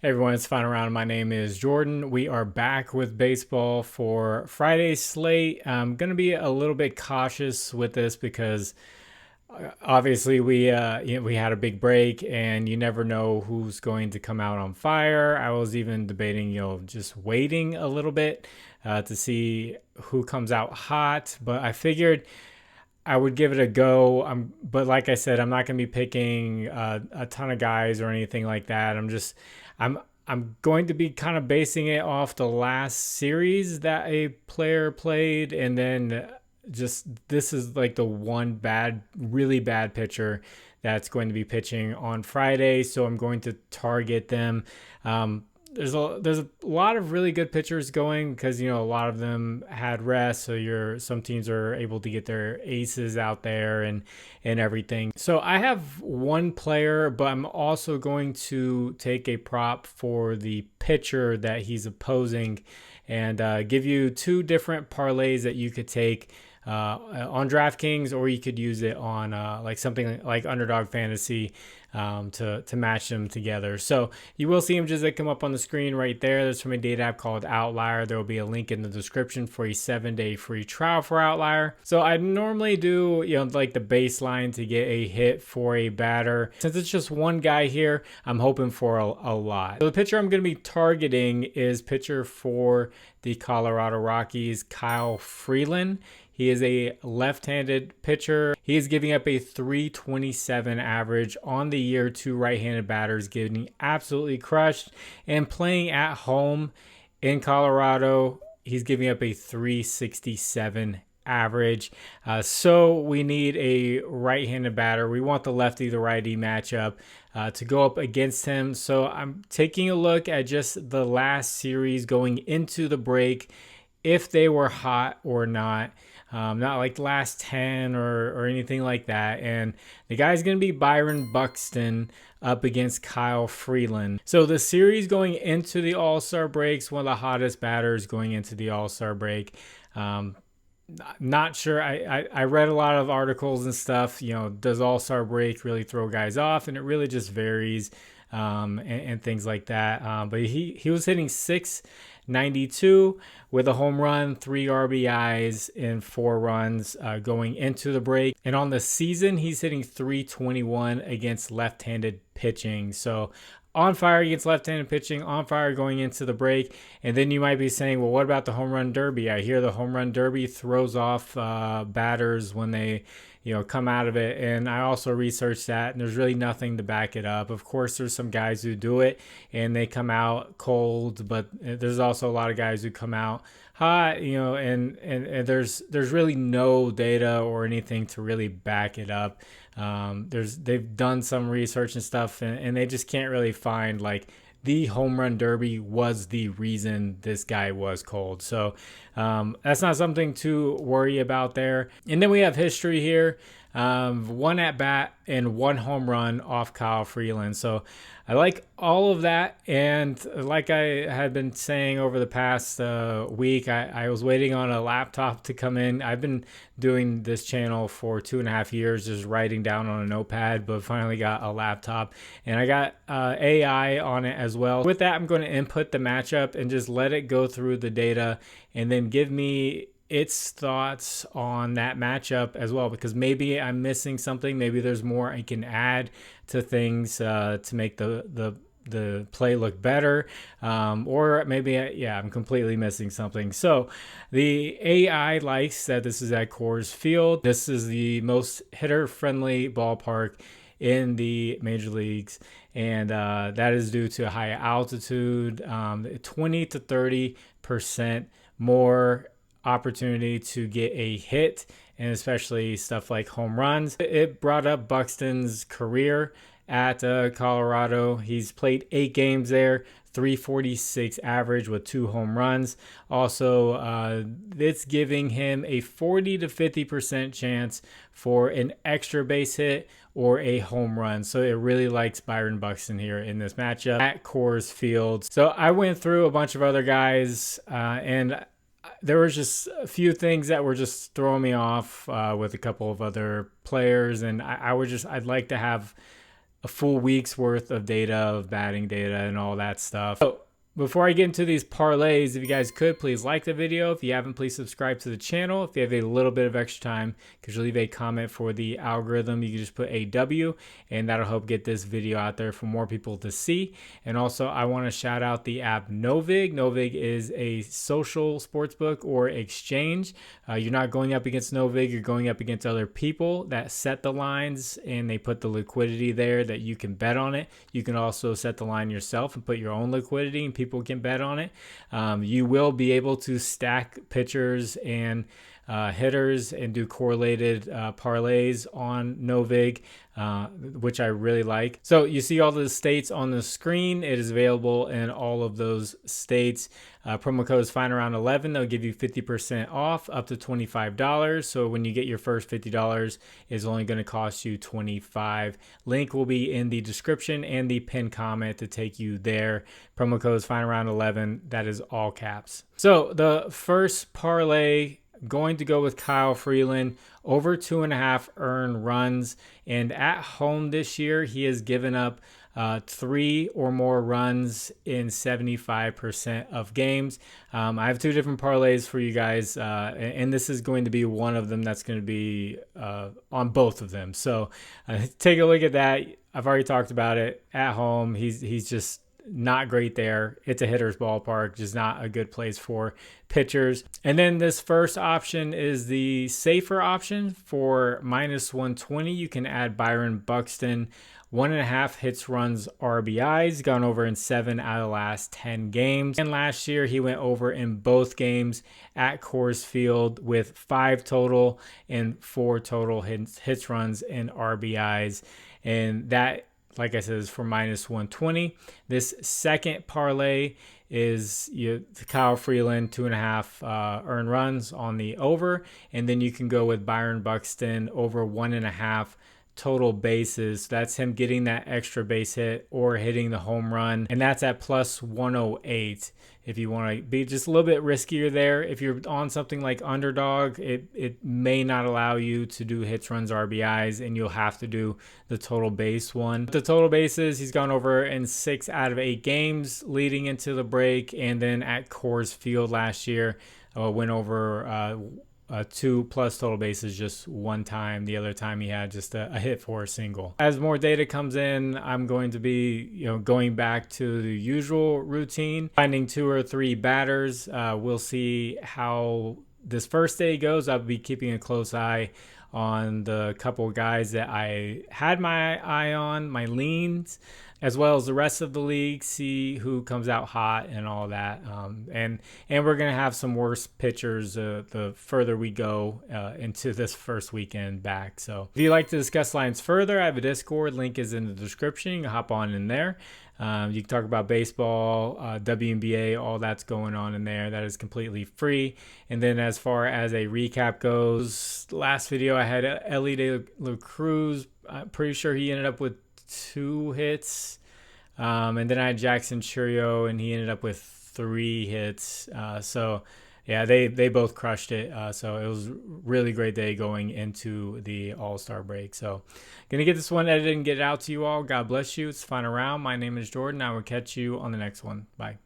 Hey everyone, it's Final Round. My name is Jordan. We are back with baseball for Friday's slate. I'm going to be a little bit cautious with this because obviously we had a big break and you never know who's going to come out on fire. I was even debating just waiting a little bit to see who comes out hot, but I figured I would give it a go. But like I said, I'm not going to be picking a ton of guys or anything like that. I'm I'm going to be kind of basing it off the last series that a player played, and then just this is like the one really bad pitcher that's going to be pitching on Friday. So I'm going to target them. There's a lot of really good pitchers going because a lot of them had rest, so some teams are able to get their aces out there and everything. So I have one player, but I'm also going to take a prop for the pitcher that he's opposing and give you two different parlays that you could take on DraftKings, or you could use it on like something like Underdog Fantasy to match them together. So you will see them just come up on the screen right there. There's from a data app called Outlier. There will be a link in the description for a 7-day free trial for Outlier. So I normally do like the baseline to get a hit for a batter. Since it's just one guy here, I'm hoping for a lot. So the pitcher I'm going to be targeting is pitcher for the Colorado Rockies, Kyle Freeland. He is a left-handed pitcher. He is giving up a 327 average on the year to right-handed batters, getting absolutely crushed. And playing at home in Colorado, he's giving up a 367 average. So we need a right-handed batter. We want the lefty to righty matchup to go up against him. So I'm taking a look at just the last series going into the break, if they were hot or not. Not like the last 10 or anything like that. And the guy's going to be Byron Buxton up against Kyle Freeland. So the series going into the All-Star breaks, one of the hottest batters going into the All-Star break. Not sure. I read a lot of articles and stuff. Does All-Star break really throw guys off? And it really just varies and things like that. But he was hitting 692 with a home run, 3 RBIs, and 4 runs going into the break. And on the season, he's hitting 321 against left-handed pitching. So on fire against left-handed pitching, on fire going into the break. And then you might be saying, well, what about the home run derby? I hear the home run derby throws off batters when they come out of it. And I also researched that, and there's really nothing to back it up. Of course, there's some guys who do it and they come out cold, but there's also a lot of guys who come out hot, and there's really no data or anything to really back it up. They've done some research and stuff, and they just can't really find like the home run derby was the reason this guy was cold. So that's not something to worry about there. And then we have history here. 1 at bat and 1 home run off Kyle Freeland. So I like all of that. And like I had been saying over the past week, I was waiting on a laptop to come in. I've been doing this channel for 2.5 years, just writing down on a notepad, but finally got a laptop, and I got AI on it as well. With that, I'm going to input the matchup and just let it go through the data and then give me its thoughts on that matchup as well, because maybe I'm missing something. Maybe there's more I can add to things to make the play look better, or maybe I'm completely missing something. So the AI likes that this is at Coors Field. This is the most hitter-friendly ballpark in the major leagues, and that is due to high altitude, 20 to 30% more opportunity to get a hit, and especially stuff like home runs. It brought up Buxton's career at Colorado. He's played 8 games there, 346 average with 2 home runs. Also, it's giving him a 40 to 50% chance for an extra base hit or a home run. So it really likes Byron Buxton here in this matchup at Coors Field. So I went through a bunch of other guys, and there was just a few things that were just throwing me off with a couple of other players, and I'd like to have a full week's worth of data, of batting data and all that stuff. So before I get into these parlays, if you guys could, please like the video. If you haven't, please subscribe to the channel. If you have a little bit of extra time, could you leave a comment for the algorithm? You can just put AW, and that'll help get this video out there for more people to see. And also, I want to shout out the app Novig. Novig is a social sportsbook or exchange. You're not going up against Novig. You're going up against other people that set the lines, and they put the liquidity there that you can bet on it. You can also set the line yourself and put your own liquidity, and people can bet on it. You will be able to stack pitchers and hitters and do correlated parlays on Novig, which I really like. So you see all the states on the screen. It is available in all of those states. Promo code is FINAROUND11. They'll give you 50% off up to $25. So when you get your first $50, it's only going to cost you $25. Link will be in the description and the pinned comment to take you there. Promo code is FINAROUND11. That is all caps. So the first parlay, going to go with Kyle Freeland, over 2.5 earned runs. And at home this year, he has given up 3 or more runs in 75% of games. I have 2 different parlays for you guys, and this is going to be one of them that's going to be on both of them. So take a look at that. I've already talked about it. At home, he's just not great there. It's a hitter's ballpark, just not a good place for pitchers. And then this first option is the safer option for -120. You can add Byron Buxton, 1.5 hits, runs, RBIs, gone over in 7 out of the last 10 games. And last year he went over in both games at Coors Field with 5 total and 4 total hits, runs, and RBIs. And that, like I said, is for -120. This second parlay is Kyle Freeland, 2.5 earned runs on the over. And then you can go with Byron Buxton over 1.5 total bases. That's him getting that extra base hit or hitting the home run. And that's at +108. If you want to be just a little bit riskier there, if you're on something like Underdog, it may not allow you to do hits, runs, RBIs, and you'll have to do the total base one. The total bases, he's gone over in 6 out of 8 games leading into the break. And then at Coors Field last year, went over 2+ total bases just one time. The other time he had just a hit for a single. As more data comes in, I'm going to be going back to the usual routine, finding 2 or 3 batters. We'll see how this first day goes. I'll be keeping a close eye on the couple guys that I had my eye on, my leans, as well as the rest of the league, see who comes out hot and all that. And we're going to have some worse pitchers the further we go into this first weekend back. So if you'd like to discuss lines further, I have a Discord. Link is in the description. You can hop on in there. You can talk about baseball, WNBA, all that's going on in there. That is completely free. And then as far as a recap goes, last video I had Ellie De La Cruz. I'm pretty sure he ended up with 2 hits. And then I had Jackson Churio, and he ended up with 3 hits. So yeah, they both crushed it. So it was a really great day going into the All-Star break. So gonna get this one edited and get it out to you all. God bless you. It's the final round. My name is Jordan. I will catch you on the next one. Bye.